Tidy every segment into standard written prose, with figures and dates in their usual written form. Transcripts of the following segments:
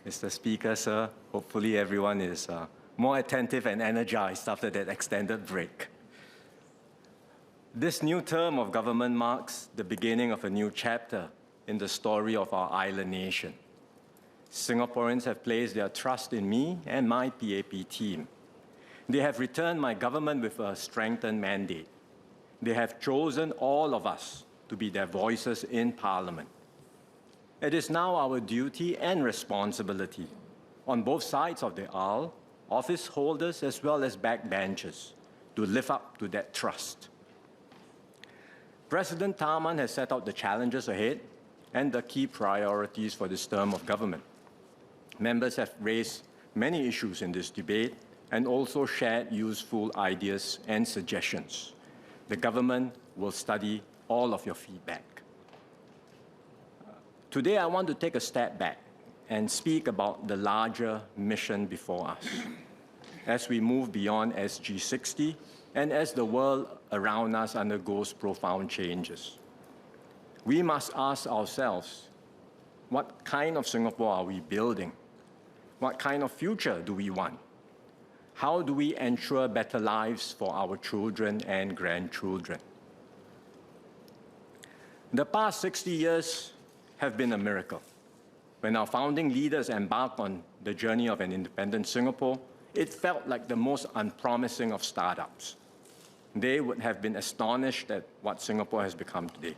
Mr. Speaker, sir. Hopefully everyone is more attentive and energized after that extended break. This new term of government marks the beginning of a new chapter in the story of our island nation. Singaporeans have placed their trust in me and my PAP team. They have returned my government with a strengthened mandate. They have chosen all of us to be their voices in Parliament. It is now our duty and responsibility on both sides of the aisle, office holders as well as backbenchers, to live up to that trust. President Tharman has set out the challenges ahead and the key priorities for this term of government. Members have raised many issues in this debate and also shared useful ideas and suggestions. The government will study all of your feedback. Today, I want to take a step back and speak about the larger mission before us. As we move beyond SG60 and as the world around us undergoes profound changes, we must ask ourselves, what kind of Singapore are we building? What kind of future do we want? How do we ensure better lives for our children and grandchildren? The past 60 years have been a miracle. When our founding leaders embarked on the journey of an independent Singapore, it felt like the most unpromising of startups. They would have been astonished at what Singapore has become today.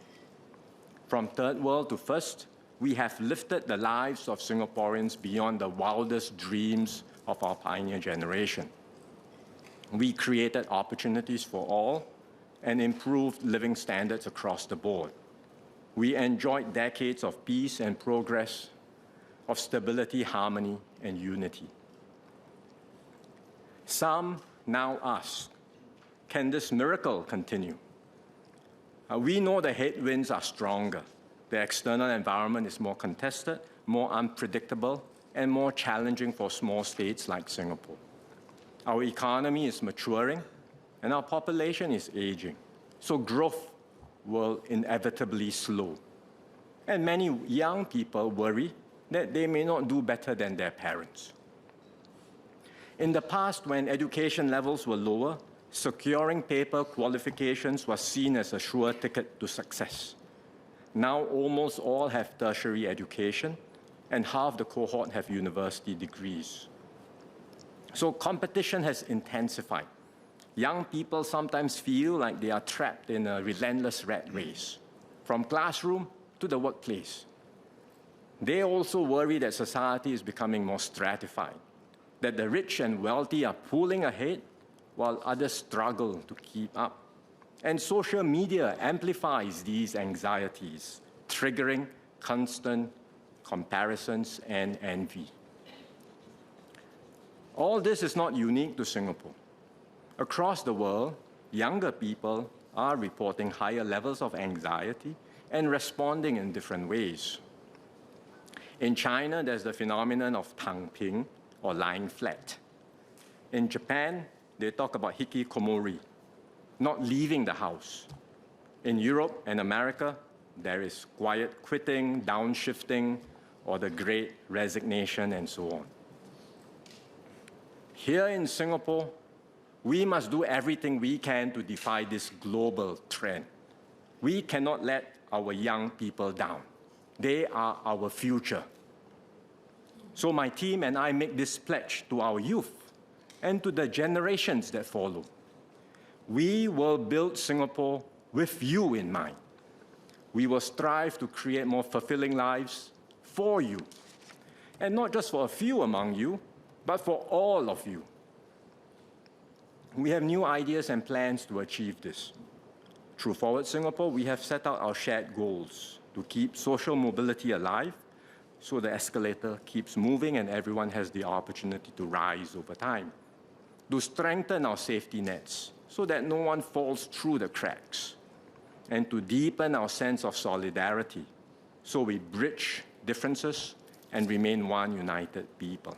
From third world to first, we have lifted the lives of Singaporeans beyond the wildest dreams of our pioneer generation. We created opportunities for all and improved living standards across the board. We enjoyed decades of peace and progress, of stability, harmony, and unity. Some now ask, can this miracle continue? We know the headwinds are stronger. The external environment is more contested, more unpredictable, and more challenging for small states like Singapore. Our economy is maturing, and our population is aging. So growth will inevitably slow. And many young people worry that they may not do better than their parents. In the past, when education levels were lower, securing paper qualifications was seen as a sure ticket to success. Now almost all have tertiary education, and half the cohort have university degrees. So competition has intensified. Young people sometimes feel like they are trapped in a relentless rat race, from classroom to the workplace. They also worry that society is becoming more stratified, that the rich and wealthy are pulling ahead while others struggle to keep up. And social media amplifies these anxieties, triggering constant comparisons and envy. All this is not unique to Singapore. Across the world, younger people are reporting higher levels of anxiety and responding in different ways. In China, there's the phenomenon of tangping, or lying flat. In Japan, they talk about hikikomori, not leaving the house. In Europe and America, there is quiet quitting, downshifting, or the great resignation, and so on. Here in Singapore, we must do everything we can to defy this global trend. We cannot let our young people down. They are our future. So my team and I make this pledge to our youth and to the generations that follow. We will build Singapore with you in mind. We will strive to create more fulfilling lives for you, and not just for a few among you, but for all of you. We have new ideas and plans to achieve this. Through Forward Singapore, we have set out our shared goals to keep social mobility alive so the escalator keeps moving and everyone has the opportunity to rise over time. To strengthen our safety nets so that no one falls through the cracks. And to deepen our sense of solidarity so we bridge differences and remain one united people.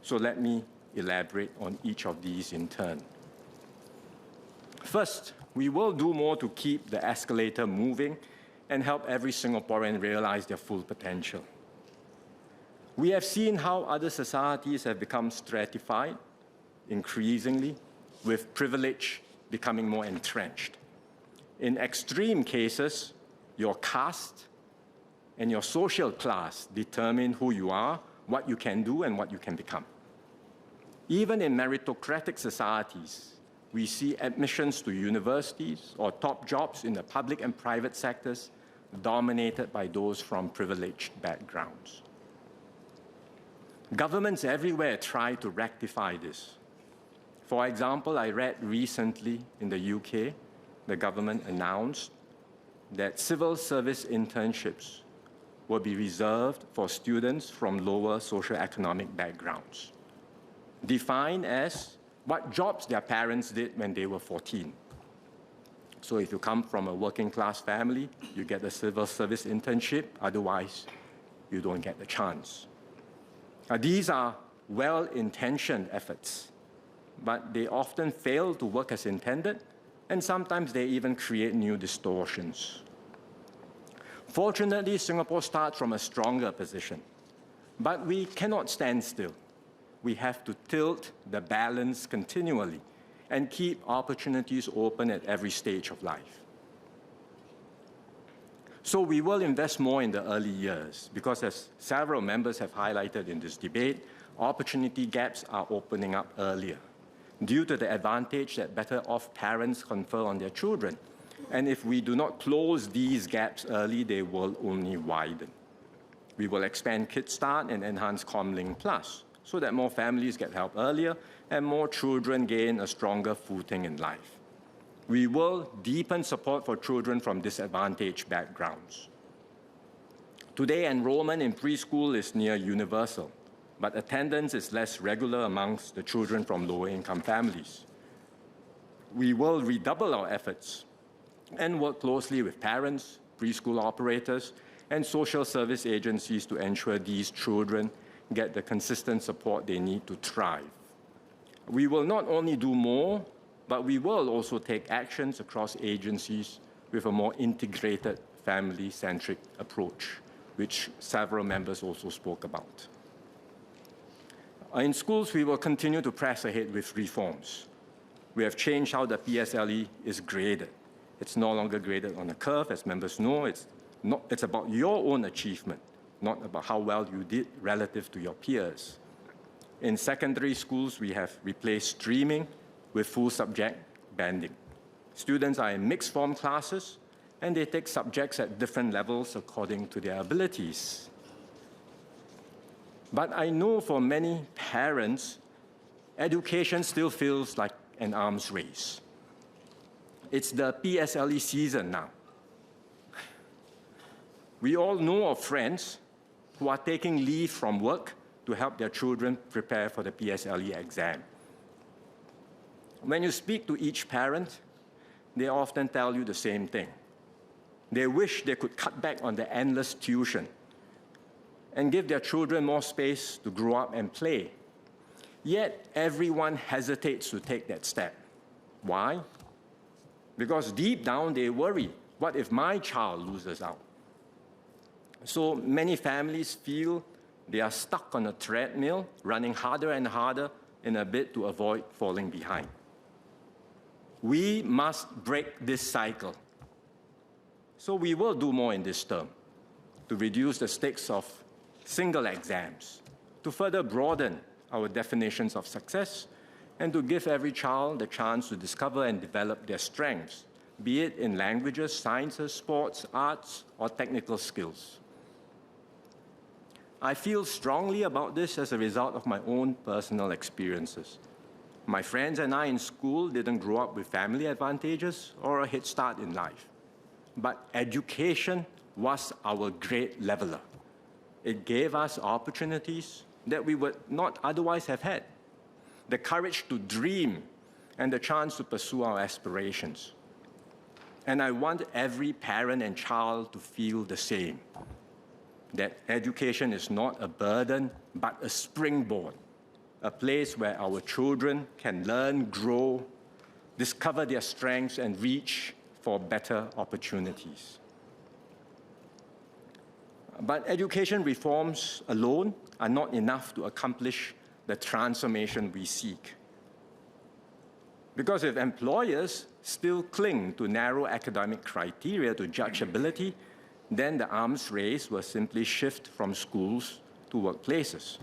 So let me elaborate on each of these in turn. First, we will do more to keep the escalator moving and help every Singaporean realize their full potential. We have seen how other societies have become stratified increasingly, with privilege becoming more entrenched. In extreme cases, your caste and your social class determine who you are, what you can do, and what you can become. Even in meritocratic societies, we see admissions to universities or top jobs in the public and private sectors dominated by those from privileged backgrounds. Governments everywhere try to rectify this. For example, I read recently in the UK, the government announced that civil service internships will be reserved for students from lower socioeconomic backgrounds, defined as what jobs their parents did when they were 14. So if you come from a working class family, you get a civil service internship, otherwise you don't get the chance. These are well-intentioned efforts, but they often fail to work as intended, and sometimes they even create new distortions. Fortunately, Singapore starts from a stronger position, but we cannot stand still. We have to tilt the balance continually and keep opportunities open at every stage of life. So we will invest more in the early years because, as several members have highlighted in this debate, opportunity gaps are opening up earlier due to the advantage that better off parents confer on their children. And if we do not close these gaps early, they will only widen. We will expand Kids Start and enhance ComLink Plus so that more families get help earlier and more children gain a stronger footing in life. We will deepen support for children from disadvantaged backgrounds. Today, enrollment in preschool is near universal, but attendance is less regular amongst the children from lower-income families. We will redouble our efforts and work closely with parents, preschool operators, and social service agencies to ensure these children get the consistent support they need to thrive. We will not only do more, but we will also take actions across agencies with a more integrated, family-centric approach, which several members also spoke about. In schools, we will continue to press ahead with reforms. We have changed how the PSLE is graded. It's no longer graded on a curve, as members know. It's about your own achievement, not about how well you did relative to your peers. In secondary schools, we have replaced streaming with full subject banding. Students are in mixed form classes, and they take subjects at different levels according to their abilities. But I know for many parents, education still feels like an arms race. It's the PSLE season now. We all know of friends who are taking leave from work to help their children prepare for the PSLE exam. When you speak to each parent, they often tell you the same thing. They wish they could cut back on the endless tuition and give their children more space to grow up and play. Yet everyone hesitates to take that step. Why? Because deep down they worry, what if my child loses out? So many families feel they are stuck on a treadmill, running harder and harder in a bid to avoid falling behind. We must break this cycle. So we will do more in this term to reduce the stakes of single exams, to further broaden our definitions of success, and to give every child the chance to discover and develop their strengths, be it in languages, sciences, sports, arts, or technical skills. I feel strongly about this as a result of my own personal experiences. My friends and I in school didn't grow up with family advantages or a head start in life. But education was our great leveler. It gave us opportunities that we would not otherwise have had. The courage to dream and the chance to pursue our aspirations. And I want every parent and child to feel the same. That education is not a burden, but a springboard. A place where our children can learn, grow, discover their strengths, and reach for better opportunities. But education reforms alone are not enough to accomplish the transformation we seek. Because if employers still cling to narrow academic criteria to judge ability, then the arms race will simply shift from schools to workplaces.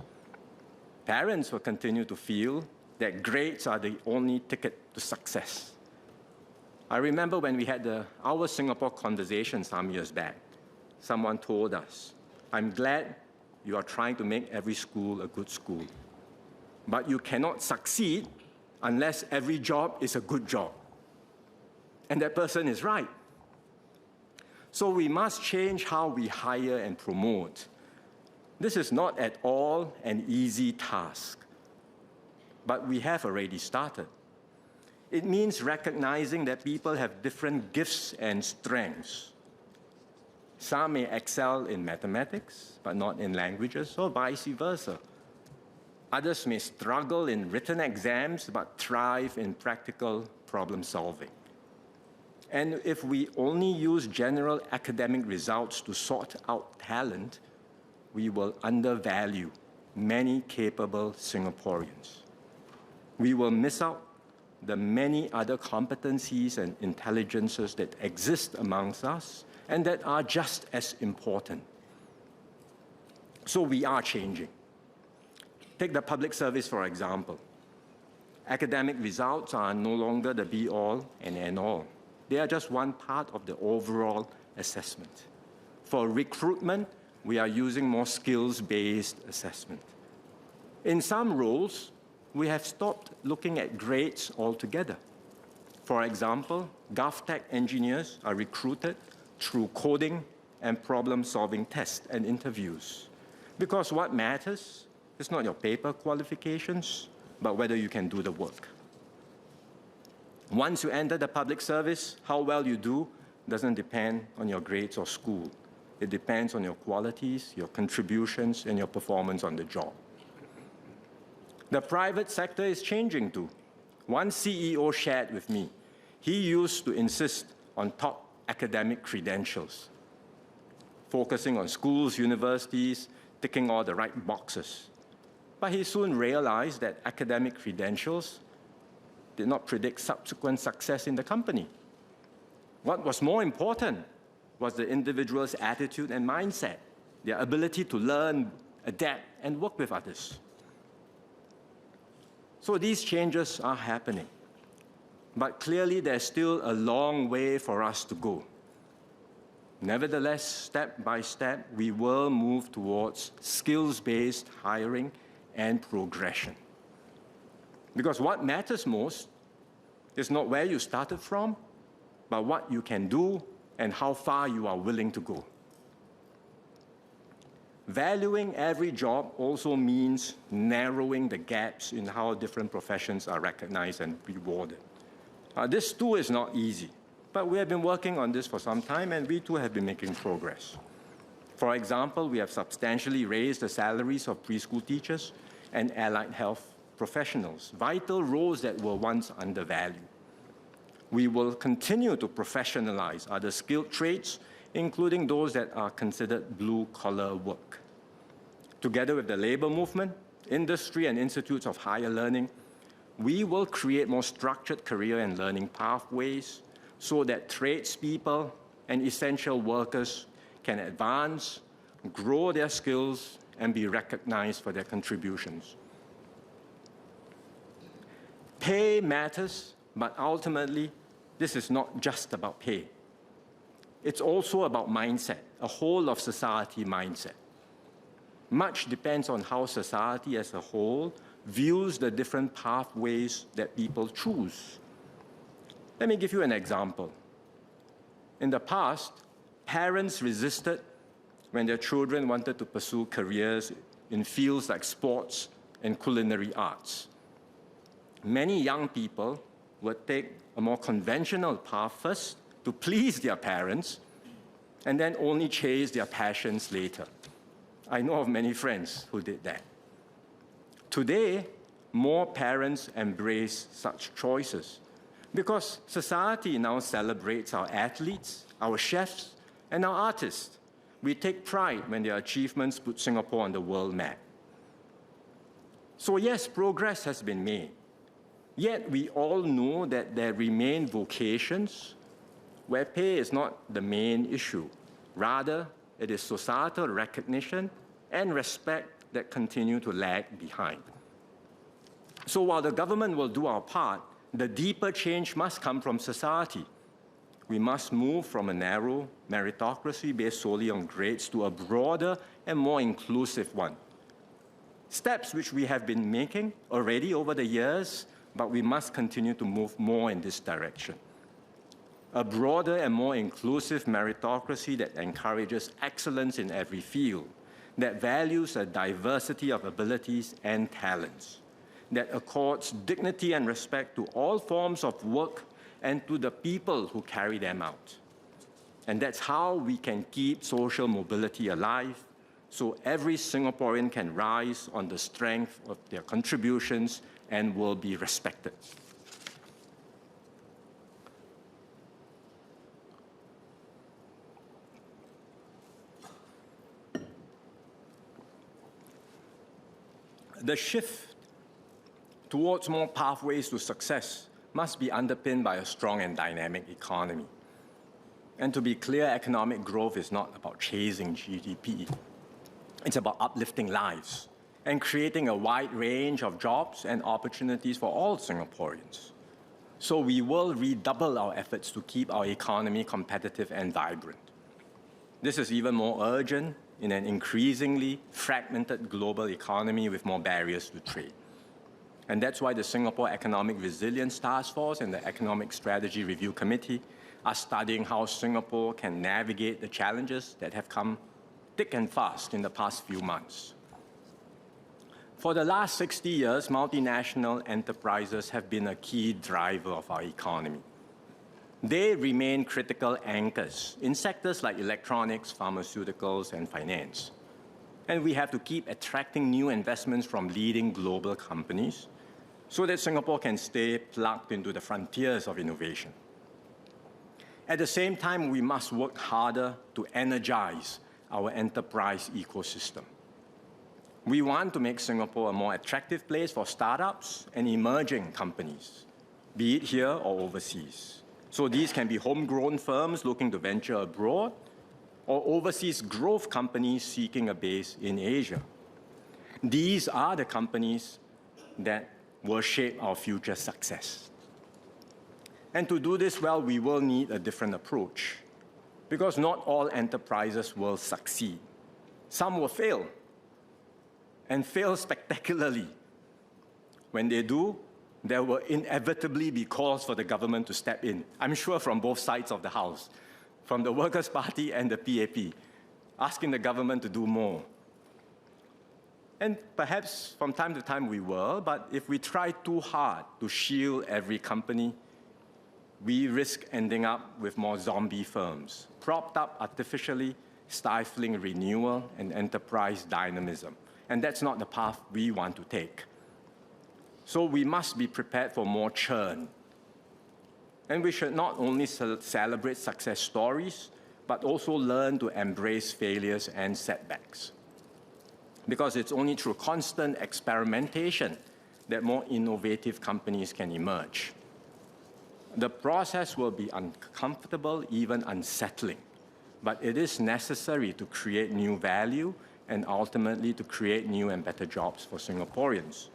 Parents will continue to feel that grades are the only ticket to success. I remember when we had our Singapore conversation some years back, someone told us, "I'm glad you are trying to make every school a good school, but you cannot succeed unless every job is a good job." And that person is right. So we must change how we hire and promote. This is not at all an easy task, but we have already started. It means recognizing that people have different gifts and strengths. Some may excel in mathematics, but not in languages, or vice versa. Others may struggle in written exams, but thrive in practical problem solving. And if we only use general academic results to sort out talent, we will undervalue many capable Singaporeans. We will miss out the many other competencies and intelligences that exist amongst us and that are just as important. So we are changing. Take the public service, for example. Academic results are no longer the be-all and end-all. They are just one part of the overall assessment. For recruitment, we are using more skills-based assessment. In some roles, we have stopped looking at grades altogether. For example, GovTech engineers are recruited through coding and problem-solving tests and interviews. Because what matters is not your paper qualifications, but whether you can do the work. Once you enter the public service, how well you do doesn't depend on your grades or school. It depends on your qualities, your contributions, and your performance on the job. The private sector is changing too. One CEO shared with me, he used to insist on top academic credentials, focusing on schools, universities, ticking all the right boxes. But he soon realized that academic credentials did not predict subsequent success in the company. What was more important was the individual's attitude and mindset, their ability to learn, adapt, and work with others. So these changes are happening. But clearly, there's still a long way for us to go. Nevertheless, step by step, we will move towards skills-based hiring and progression. Because what matters most is not where you started from, but what you can do and how far you are willing to go. Valuing every job also means narrowing the gaps in how different professions are recognized and rewarded. This too is not easy, but we have been working on this for some time and we too have been making progress. For example, we have substantially raised the salaries of preschool teachers and allied health professionals, vital roles that were once undervalued. We will continue to professionalize other skilled trades, including those that are considered blue-collar work. Together with the labor movement, industry, and institutes of higher learning, we will create more structured career and learning pathways so that tradespeople and essential workers can advance, grow their skills, and be recognized for their contributions. Pay matters, but ultimately, this is not just about pay. It's also about mindset, a whole of society mindset. Much depends on how society as a whole views the different pathways that people choose. Let me give you an example. In the past, parents resisted when their children wanted to pursue careers in fields like sports and culinary arts. Many young people would take a more conventional path first to please their parents and then only chase their passions later. I know of many friends who did that. Today, more parents embrace such choices because society now celebrates our athletes, our chefs, and our artists. We take pride when their achievements put Singapore on the world map. So yes, progress has been made. Yet we all know that there remain vocations where pay is not the main issue. Rather, it is societal recognition and respect that continue to lag behind. So while the government will do our part, the deeper change must come from society. We must move from a narrow meritocracy based solely on grades to a broader and more inclusive one. Steps which we have been making already over the years, but we must continue to move more in this direction. A broader and more inclusive meritocracy that encourages excellence in every field, that values a diversity of abilities and talents, that accords dignity and respect to all forms of work and to the people who carry them out. And that's how we can keep social mobility alive, so every Singaporean can rise on the strength of their contributions and will be respected. The shift towards more pathways to success must be underpinned by a strong and dynamic economy. And to be clear, economic growth is not about chasing GDP. It's about uplifting lives and creating a wide range of jobs and opportunities for all Singaporeans. So we will redouble our efforts to keep our economy competitive and vibrant. This is even more urgent in an increasingly fragmented global economy with more barriers to trade. And that's why the Singapore Economic Resilience Task Force and the Economic Strategy Review Committee are studying how Singapore can navigate the challenges that have come thick and fast in the past few months. For the last 60 years, multinational enterprises have been a key driver of our economy. They remain critical anchors in sectors like electronics, pharmaceuticals, and finance. And we have to keep attracting new investments from leading global companies so that Singapore can stay plugged into the frontiers of innovation. At the same time, we must work harder to energize our enterprise ecosystem. We want to make Singapore a more attractive place for startups and emerging companies, be it here or overseas. So these can be homegrown firms looking to venture abroad or overseas growth companies seeking a base in Asia. These are the companies that will shape our future success. And to do this well, we will need a different approach, because not all enterprises will succeed. Some will fail, and fail spectacularly. When they do, there will inevitably be calls for the government to step in. I'm sure from both sides of the House, from the Workers' Party and the PAP, asking the government to do more. And perhaps from time to time we will, but if we try too hard to shield every company, we risk ending up with more zombie firms, propped up artificially, stifling renewal and enterprise dynamism. And that's not the path we want to take. So we must be prepared for more churn. And we should not only celebrate success stories, but also learn to embrace failures and setbacks. Because it's only through constant experimentation that more innovative companies can emerge. The process will be uncomfortable, even unsettling, but it is necessary to create new value and ultimately to create new and better jobs for Singaporeans.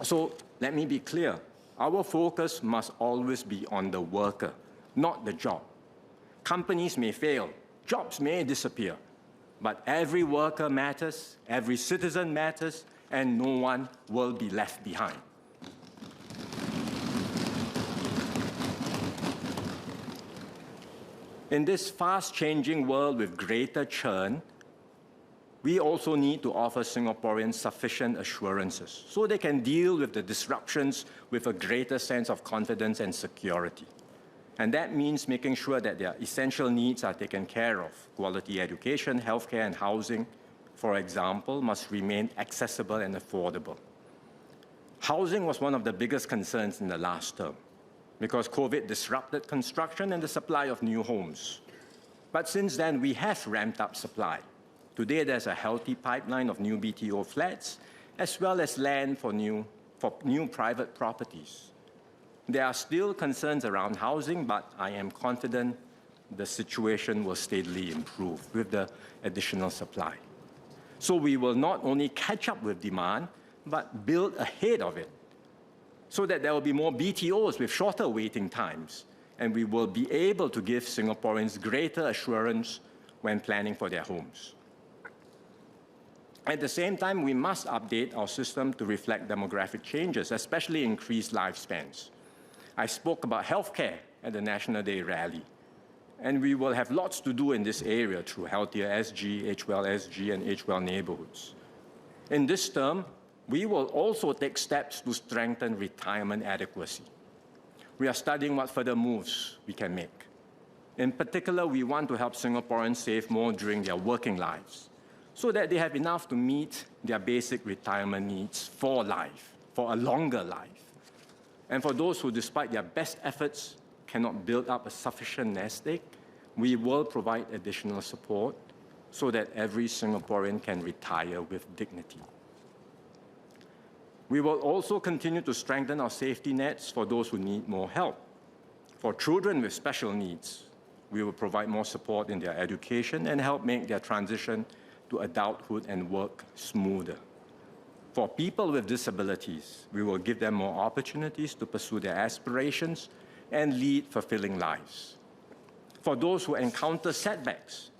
So let me be clear. Our focus must always be on the worker, not the job. Companies may fail, jobs may disappear, but every worker matters, every citizen matters, and no one will be left behind. In this fast-changing world with greater churn, we also need to offer Singaporeans sufficient assurances so they can deal with the disruptions with a greater sense of confidence and security. And that means making sure that their essential needs are taken care of. Quality education, healthcare, and housing, for example, must remain accessible and affordable. Housing was one of the biggest concerns in the last term because COVID disrupted construction and the supply of new homes. But since then, we have ramped up supply. Today, there's a healthy pipeline of new BTO flats, as well as land for new private properties. There are still concerns around housing, but I am confident the situation will steadily improve with the additional supply. So we will not only catch up with demand, but build ahead of it, so that there will be more BTOs with shorter waiting times, and we will be able to give Singaporeans greater assurance when planning for their homes. At the same time, we must update our system to reflect demographic changes, especially increased lifespans. I spoke about healthcare at the National Day rally, and we will have lots to do in this area through Healthier SG, HWell SG, and HWell neighborhoods. In this term, we will also take steps to strengthen retirement adequacy. We are studying what further moves we can make. In particular, we want to help Singaporeans save more during their working lives, so that they have enough to meet their basic retirement needs for life, for a longer life. And for those who, despite their best efforts, cannot build up a sufficient nest egg, we will provide additional support so that every Singaporean can retire with dignity. We will also continue to strengthen our safety nets for those who need more help. For children with special needs, we will provide more support in their education and help make their transition to adulthood and work smoother. For people with disabilities, we will give them more opportunities to pursue their aspirations and lead fulfilling lives. For those who encounter setbacks,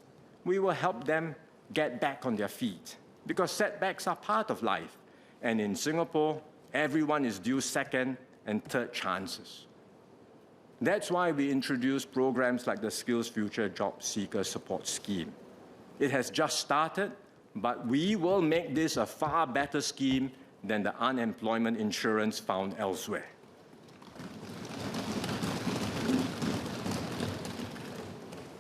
we will help them get back on their feet, because setbacks are part of life. And in Singapore, everyone is due second and third chances. That's why we introduced programs like the Skills Future Job Seeker Support Scheme. It has just started, but we will make this a far better scheme than the unemployment insurance found elsewhere.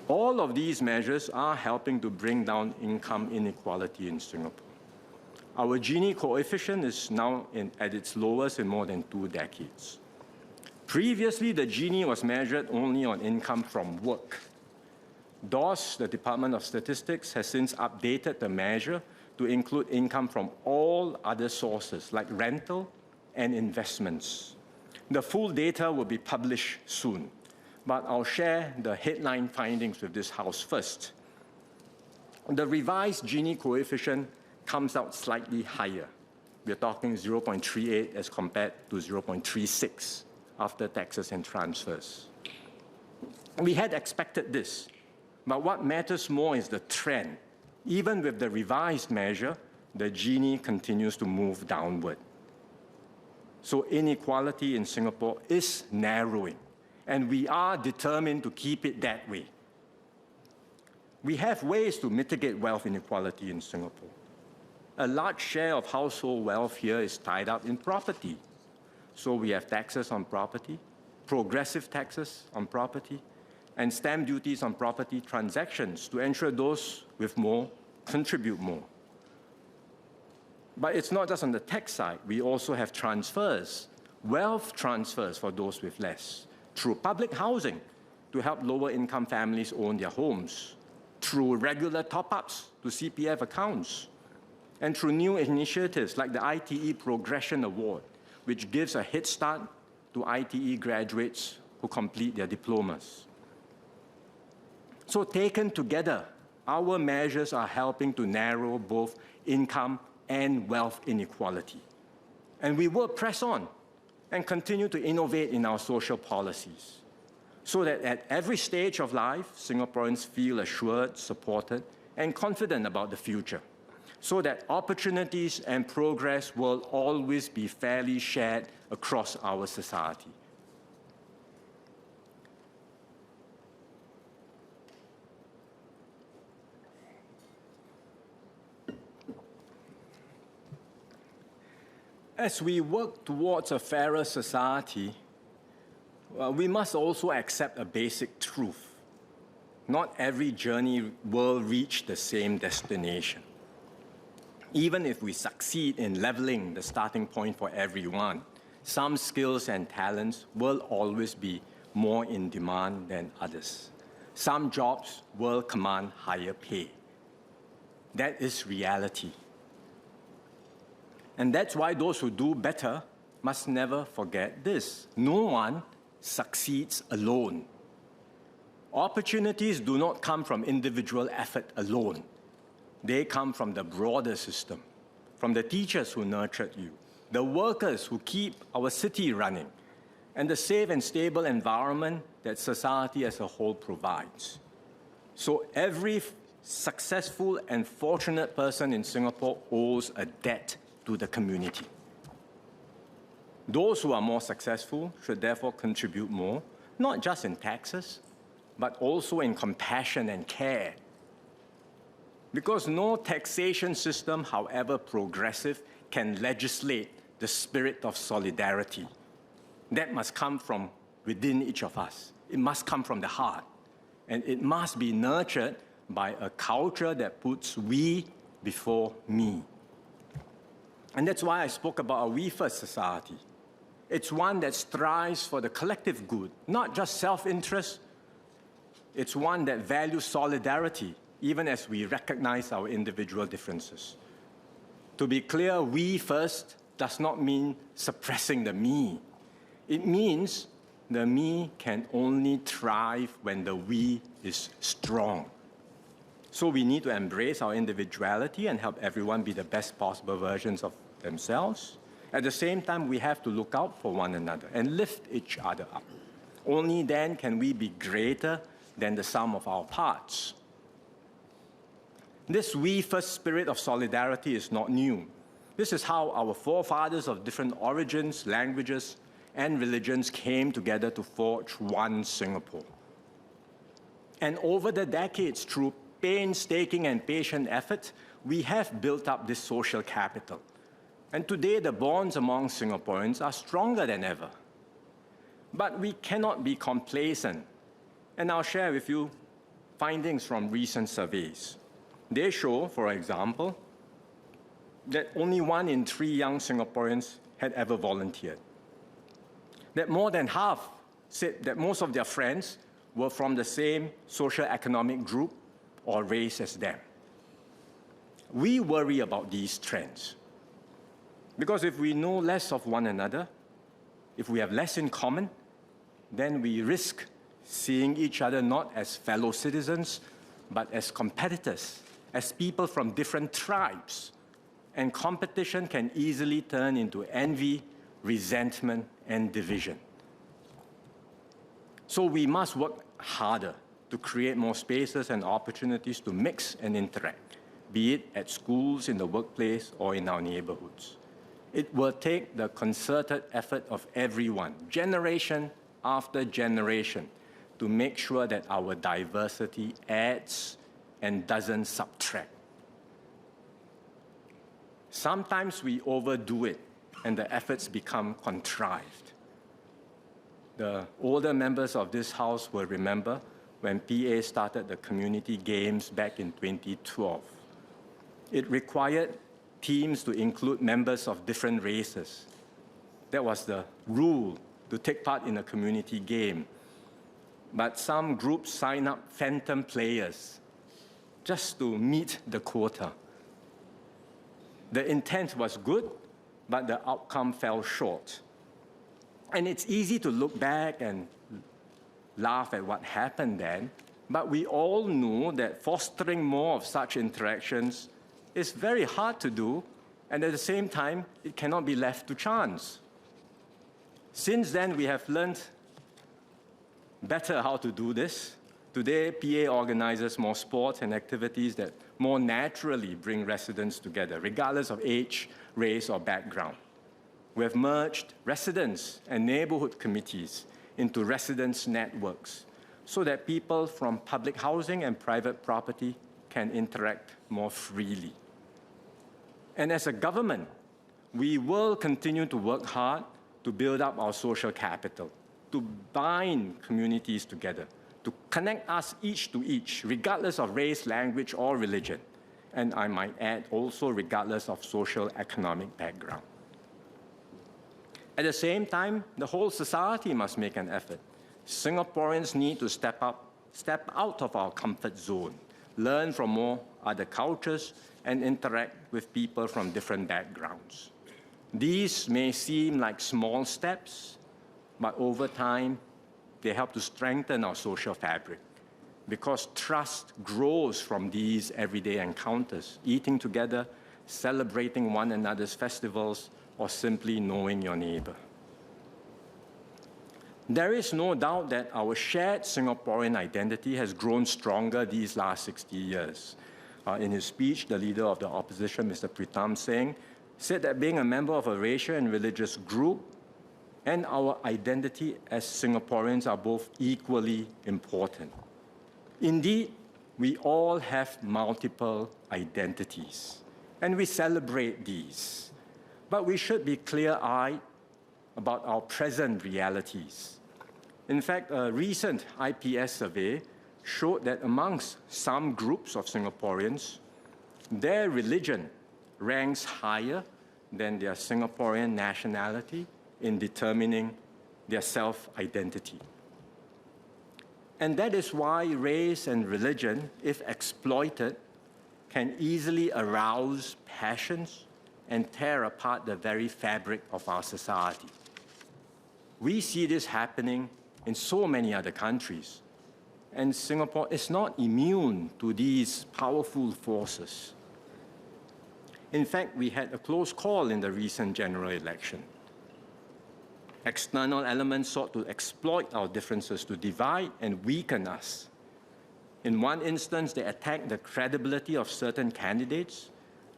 All of these measures are helping to bring down income inequality in Singapore. Our Gini coefficient is now at its lowest in more than 2 decades. Previously, the Gini was measured only on income from work. DOS, the Department of Statistics, has since updated the measure to include income from all other sources like rental and investments. The full data will be published soon, but I'll share the headline findings with this House first. The revised Gini coefficient comes out slightly higher. We're talking 0.38 as compared to 0.36 after taxes and transfers. We had expected this, but what matters more is the trend. Even with the revised measure, the Gini continues to move downward. So inequality in Singapore is narrowing, and we are determined to keep it that way. We have ways to mitigate wealth inequality in Singapore. A large share of household wealth here is tied up in property. So we have taxes on property, progressive taxes on property, and stamp duties on property transactions to ensure those with more contribute more. But it's not just on the tax side. We also have transfers, wealth transfers for those with less, through public housing to help lower-income families own their homes, through regular top-ups to CPF accounts, and through new initiatives like the ITE Progression Award, which gives a head start to ITE graduates who complete their diplomas. So taken together, our measures are helping to narrow both income and wealth inequality. And we will press on and continue to innovate in our social policies so that at every stage of life, Singaporeans feel assured, supported, and confident about the future, so that opportunities and progress will always be fairly shared across our society. As we work towards a fairer society, we must also accept a basic truth. Not every journey will reach the same destination. Even if we succeed in leveling the starting point for everyone, some skills and talents will always be more in demand than others. some jobs will command higher pay. That is reality. And that's why those who do better must never forget this. No one succeeds alone. Opportunities do not come from individual effort alone. They come from the broader system, from the teachers who nurtured you, the workers who keep our city running, and the safe and stable environment that society as a whole provides. So every successful and fortunate person in Singapore owes a debt to the community. Those who are more successful should therefore contribute more, not just in taxes, but also in compassion and care. Because no taxation system, however progressive, can legislate the spirit of solidarity. That must come from within each of us. It must come from the heart. And it must be nurtured by a culture that puts we before me. And that's why I spoke about a we-first society. It's one that strives for the collective good, not just self-interest. It's one that values solidarity, even as we recognize our individual differences. To be clear, we first does not mean suppressing the me. It means the me can only thrive when the we is strong. So we need to embrace our individuality and help everyone be the best possible versions of themselves. At the same time, we have to look out for one another and lift each other up. Only then can we be greater than the sum of our parts. This we-first spirit of solidarity is not new. This is how our forefathers of different origins, languages, and religions came together to forge one Singapore. And over the decades, through painstaking and patient effort, we have built up this social capital. And today, the bonds among Singaporeans are stronger than ever. But we cannot be complacent. And I'll share with you findings from recent surveys. They show, for example, that only 1 in 3 young Singaporeans had ever volunteered. That more than half said that most of their friends were from the same socio-economic group or race as them. We worry about these trends. Because if we know less of one another, if we have less in common, then we risk seeing each other not as fellow citizens, but as competitors, as people from different tribes. And competition can easily turn into envy, resentment, and division. So we must work harder to create more spaces and opportunities to mix and interact, be it at schools, in the workplace, or in our neighborhoods. It will take the concerted effort of everyone, generation after generation, to make sure that our diversity adds and doesn't subtract. Sometimes we overdo it, and the efforts become contrived. The older members of this House will remember when PA started the community games back in 2012. It required teams to include members of different races. That was the rule to take part in a community game. But some groups sign up phantom players just to meet the quota. The intent was good, but the outcome fell short. And it's easy to look back and laugh at what happened then, but we all know that fostering more of such interactions is very hard to do, and at the same time, it cannot be left to chance. Since then, we have learned better how to do this. Today, PA organizes more sports and activities that more naturally bring residents together, regardless of age, race, or background. We have merged residents and neighborhood committees into residents' networks so that people from public housing and private property can interact more freely. And as a government, we will continue to work hard to build up our social capital, to bind communities together, to connect us each to each, regardless of race, language, or religion. And I might add, also regardless of social economic background. At the same time, the whole society must make an effort. Singaporeans need to step up step out of our comfort zone, learn from more other cultures, and interact with people from different backgrounds. These may seem like small steps, but over time, they help to strengthen our social fabric, because trust grows from these everyday encounters, eating together, celebrating one another's festivals, or simply knowing your neighbor. There is no doubt that our shared Singaporean identity has grown stronger these last 60 years. In his speech, the leader of the opposition, Mr. Pritam Singh, said that being a member of a racial and religious group and our identity as Singaporeans are both equally important. Indeed, we all have multiple identities, and we celebrate these. But we should be clear-eyed about our present realities. In fact, a recent IPS survey showed that amongst some groups of Singaporeans, their religion ranks higher than their Singaporean nationality in determining their self-identity. And that is why race and religion, if exploited, can easily arouse passions and tear apart the very fabric of our society. We see this happening in so many other countries, and Singapore is not immune to these powerful forces. In fact, we had a close call in the recent general election. External elements sought to exploit our differences to divide and weaken us. In one instance, they attacked the credibility of certain candidates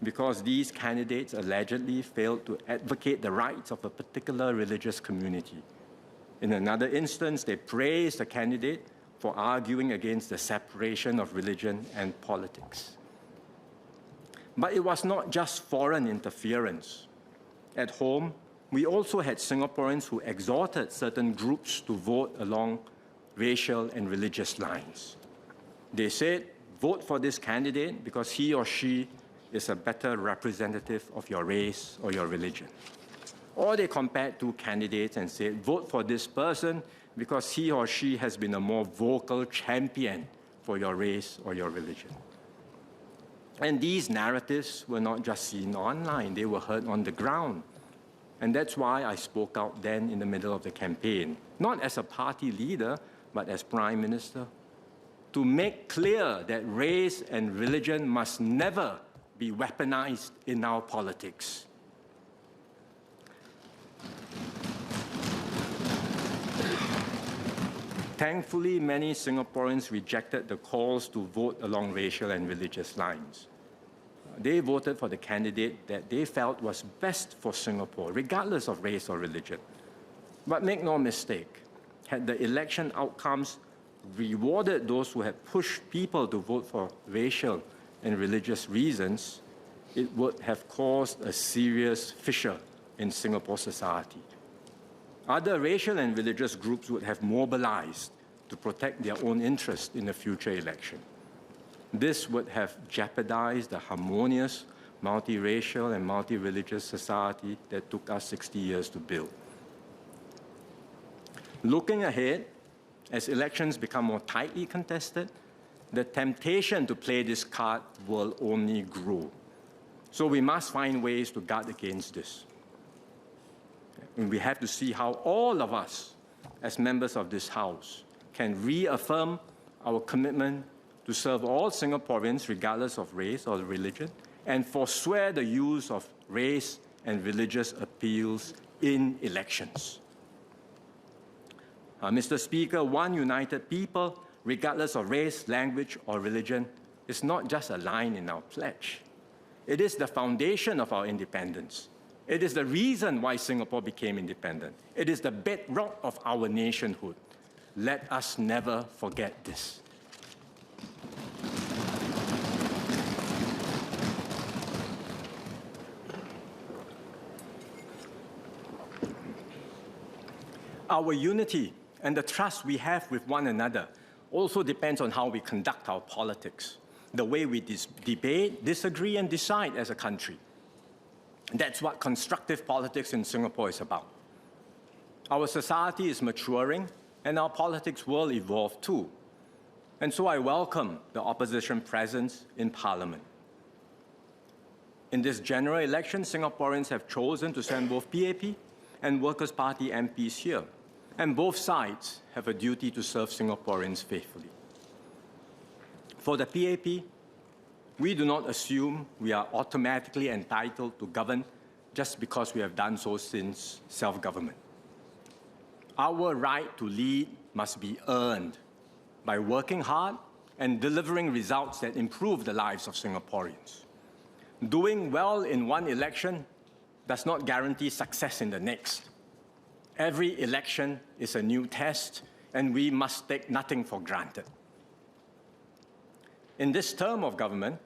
because these candidates allegedly failed to advocate the rights of a particular religious community. In another instance, they praised the candidate for arguing against the separation of religion and politics. But it was not just foreign interference. At home, we also had Singaporeans who exhorted certain groups to vote along racial and religious lines. They said, vote for this candidate because he or she is a better representative of your race or your religion. Or they compared two candidates and said, vote for this person because he or she has been a more vocal champion for your race or your religion. And these narratives were not just seen online, they were heard on the ground. And that's why I spoke out then in the middle of the campaign, not as a party leader, but as Prime Minister, to make clear that race and religion must never be weaponized in our politics. Thankfully, many Singaporeans rejected the calls to vote along racial and religious lines. They voted for the candidate that they felt was best for Singapore, regardless of race or religion. But make no mistake, had the election outcomes rewarded those who had pushed people to vote for racial and religious reasons, it would have caused a serious fissure in Singapore society. Other racial and religious groups would have mobilized to protect their own interest in a future election. This would have jeopardized the harmonious, multiracial and multi-religious society that took us 60 years to build. Looking ahead, as elections become more tightly contested, the temptation to play this card will only grow. So we must find ways to guard against this. And we have to see how all of us, as members of this House, can reaffirm our commitment to serve all Singaporeans regardless of race or religion, and forswear the use of race and religious appeals in elections. Mr. Speaker, one united people, regardless of race, language, or religion, is not just a line in our pledge. It is the foundation of our independence. It is the reason why Singapore became independent. It is the bedrock of our nationhood. Let us never forget this. Our unity and the trust we have with one another also depends on how we conduct our politics, the way we debate, disagree, and decide as a country. That's what constructive politics in Singapore is about. Our society is maturing, and our politics will evolve too. And so I welcome the opposition presence in Parliament. In this general election, Singaporeans have chosen to send both PAP and Workers' Party MPs here, and both sides have a duty to serve Singaporeans faithfully. For the PAP, we do not assume we are automatically entitled to govern just because we have done so since self-government. Our right to lead must be earned by working hard and delivering results that improve the lives of Singaporeans. Doing well in one election does not guarantee success in the next. Every election is a new test, and we must take nothing for granted. In this term of government,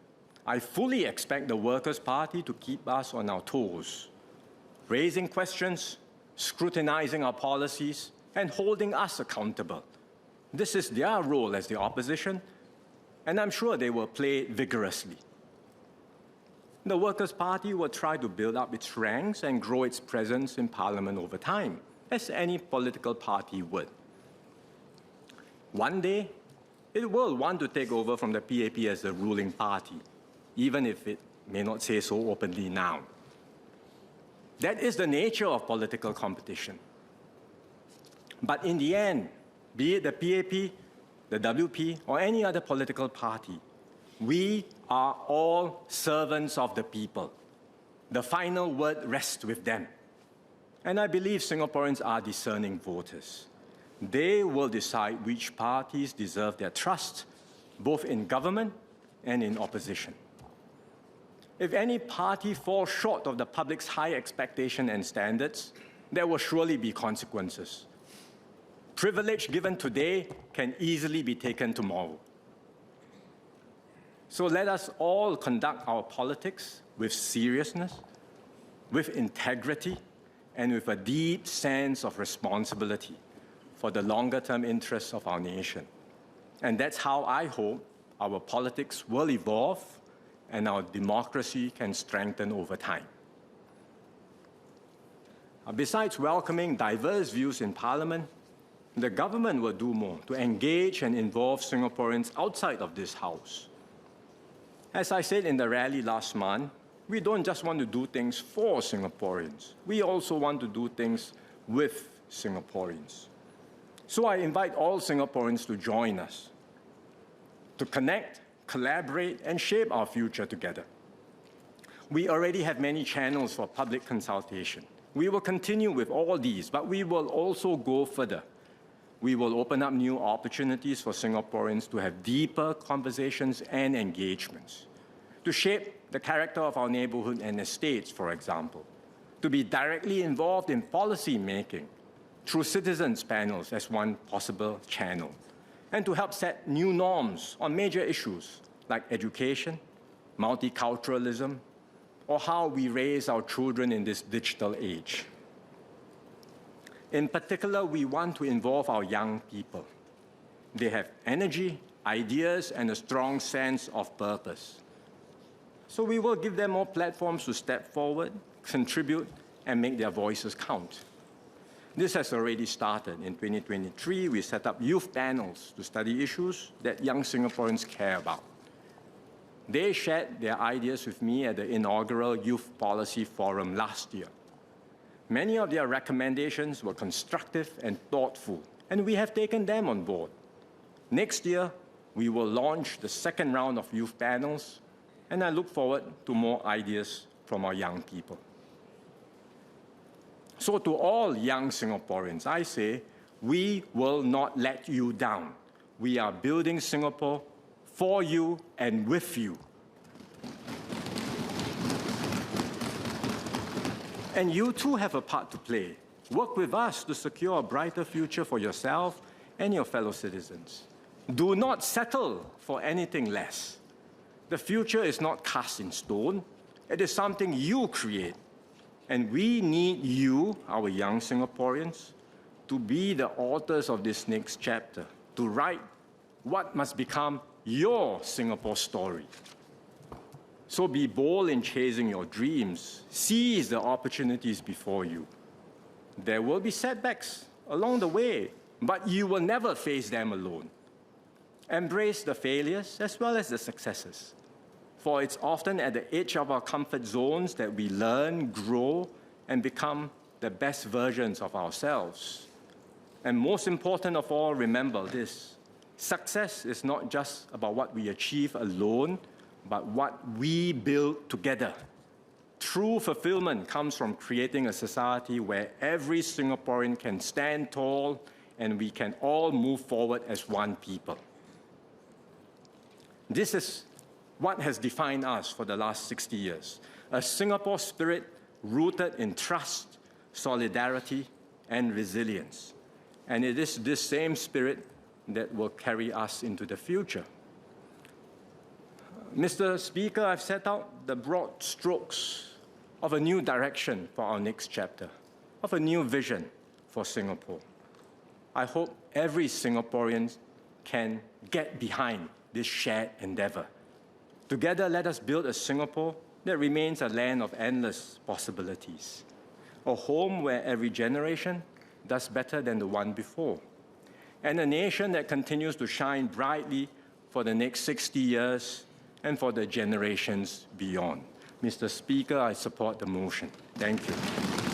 I fully expect the Workers' Party to keep us on our toes, raising questions, scrutinizing our policies, and holding us accountable. This is their role as the opposition, and I'm sure they will play it vigorously. The Workers' Party will try to build up its ranks and grow its presence in Parliament over time, as any political party would. One day, it will want to take over from the PAP as the ruling party, even if it may not say so openly now. That is the nature of political competition. But in the end, be it the PAP, the WP, or any other political party, we are all servants of the people. The final word rests with them. And I believe Singaporeans are discerning voters. They will decide which parties deserve their trust, both in government and in opposition. If any party falls short of the public's high expectation and standards, there will surely be consequences. Privilege given today can easily be taken tomorrow. So let us all conduct our politics with seriousness, with integrity, and with a deep sense of responsibility for the longer-term interests of our nation. And that's how I hope our politics will evolve and our democracy can strengthen over time. Besides welcoming diverse views in Parliament, the government will do more to engage and involve Singaporeans outside of this House. As I said in the rally last month, we don't just want to do things for Singaporeans. We also want to do things with Singaporeans. So I invite all Singaporeans to join us, to connect, collaborate, and shape our future together. We already have many channels for public consultation. We will continue with all these, but we will also go further. We will open up new opportunities for Singaporeans to have deeper conversations and engagements, to shape the character of our neighborhood and estates, for example, to be directly involved in policy making through citizens' panels as one possible channel, and to help set new norms on major issues like education, multiculturalism, or how we raise our children in this digital age. In particular, we want to involve our young people. They have energy, ideas, and a strong sense of purpose. So we will give them more platforms to step forward, contribute, and make their voices count. This has already started. In 2023, we set up youth panels to study issues that young Singaporeans care about. They shared their ideas with me at the inaugural Youth Policy Forum last year. Many of their recommendations were constructive and thoughtful, and we have taken them on board. Next year, we will launch the second round of youth panels, and I look forward to more ideas from our young people. So to all young Singaporeans, I say, we will not let you down. We are building Singapore for you and with you. And you too have a part to play. Work with us to secure a brighter future for yourself and your fellow citizens. Do not settle for anything less. The future is not cast in stone. It is something you create. And we need you, our young Singaporeans, to be the authors of this next chapter, to write what must become your Singapore story. So be bold in chasing your dreams. Seize the opportunities before you. There will be setbacks along the way, but you will never face them alone. Embrace the failures as well as the successes, for it's often at the edge of our comfort zones that we learn, grow, and become the best versions of ourselves. And most important of all, remember this: success is not just about what we achieve alone, but what we build together. True fulfillment comes from creating a society where every Singaporean can stand tall and we can all move forward as one people. This is what has defined us for the last 60 years, a Singapore spirit rooted in trust, solidarity, and resilience. And it is this same spirit that will carry us into the future. Mr. Speaker, I've set out the broad strokes of a new direction for our next chapter, of a new vision for Singapore. I hope every Singaporean can get behind this shared endeavor. Together, let us build a Singapore that remains a land of endless possibilities, a home where every generation does better than the one before, and a nation that continues to shine brightly for the next 60 years and for the generations beyond. Mr. Speaker, I support the motion. Thank you.